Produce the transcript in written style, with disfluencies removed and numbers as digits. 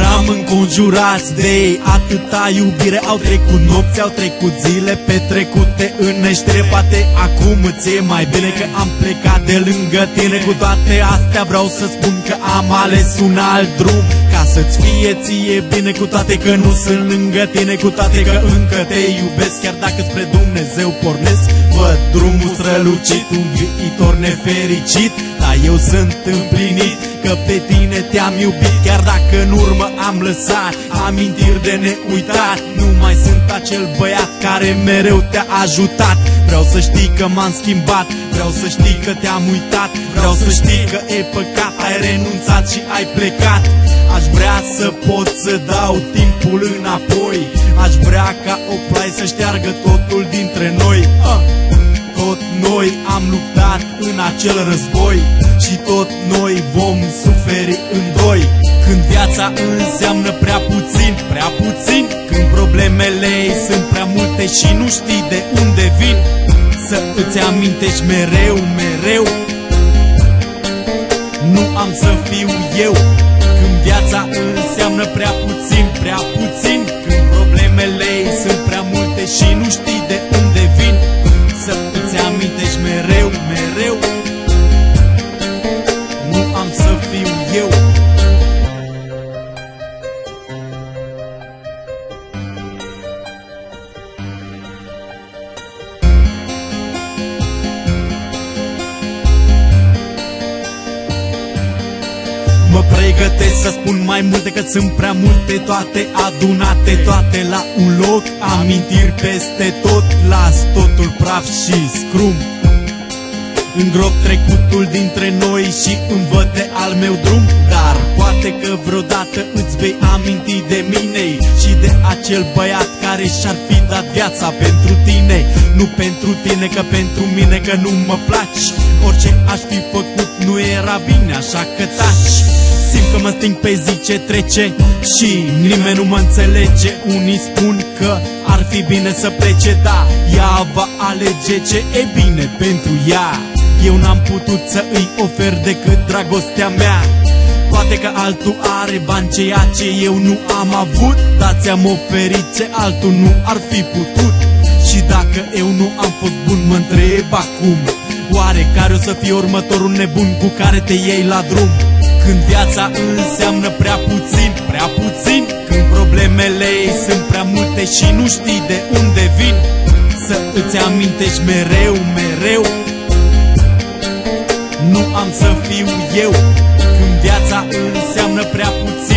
Eram înconjurați de atâta iubire. Au trecut nopți, au trecut zile petrecute în neștire. Poate acum ți-e mai bine că am plecat de lângă tine. Cu toate astea vreau să spun că am ales un alt drum, ca să-ți fie ție bine. Cu toate că nu sunt lângă tine, cu toate că încă te iubesc, chiar dacă spre Dumnezeu pornesc, văd drumul strălucit, un viitor nefericit. Dar eu sunt împlinit că pe tine te-am iubit, chiar dacă în urmă am lăsat amintiri de neuitat. Nu mai sunt acel băiat care mereu te-a ajutat. Vreau să știi că m-am schimbat, vreau să știi că te-am uitat, vreau să știi că e păcat, ai renunțat și ai plecat. Aș vrea să pot să dau timpul înapoi, aș vrea ca o ploaie să șteargă totul dintre noi. Tot noi am luptat în acel război și tot noi vom suferi în doi. Când viața înseamnă prea puțin, când problemele ei sunt prea multe și nu știi de unde vin, să îți amintești mereu, mereu, nu am să fiu eu. Când viața înseamnă prea puțin, când problemele ei sunt prea multe și nu știi de unde vin, să îți amintești mereu, mereu, nu am să fiu eu. Mă pregătesc să spun mai multe, că sunt prea multe, toate adunate, toate la un loc, amintiri peste tot, las totul praf și scrum. Îngrop trecutul dintre noi și învăț al meu drum. Dar poate că vreodată îți vei aminti de mine și de acel băiat care și-ar fi dat viața pentru tine. Nu pentru tine, că pentru mine, că nu mă placi. Orice aș fi făcut nu era bine, așa că taci. Simt că mă sting pe zi ce trece și nimeni nu mă înțelege. Unii spun că ar fi bine să plece, da, ea va alege ce e bine pentru ea. Eu n-am putut să îi ofer decât dragostea mea. Poate că altul are bani, ceea ce eu nu am avut, dar ți-am oferit ce altul nu ar fi putut. Și dacă eu nu am fost bun, mă întreb acum, oare care o să fie următorul nebun cu care te iei la drum? Când viața înseamnă prea puțin, când problemele ei sunt prea multe și nu știi de unde vin, să îți amintești mereu, mereu, nu am să fiu eu. Când viața înseamnă prea puțin,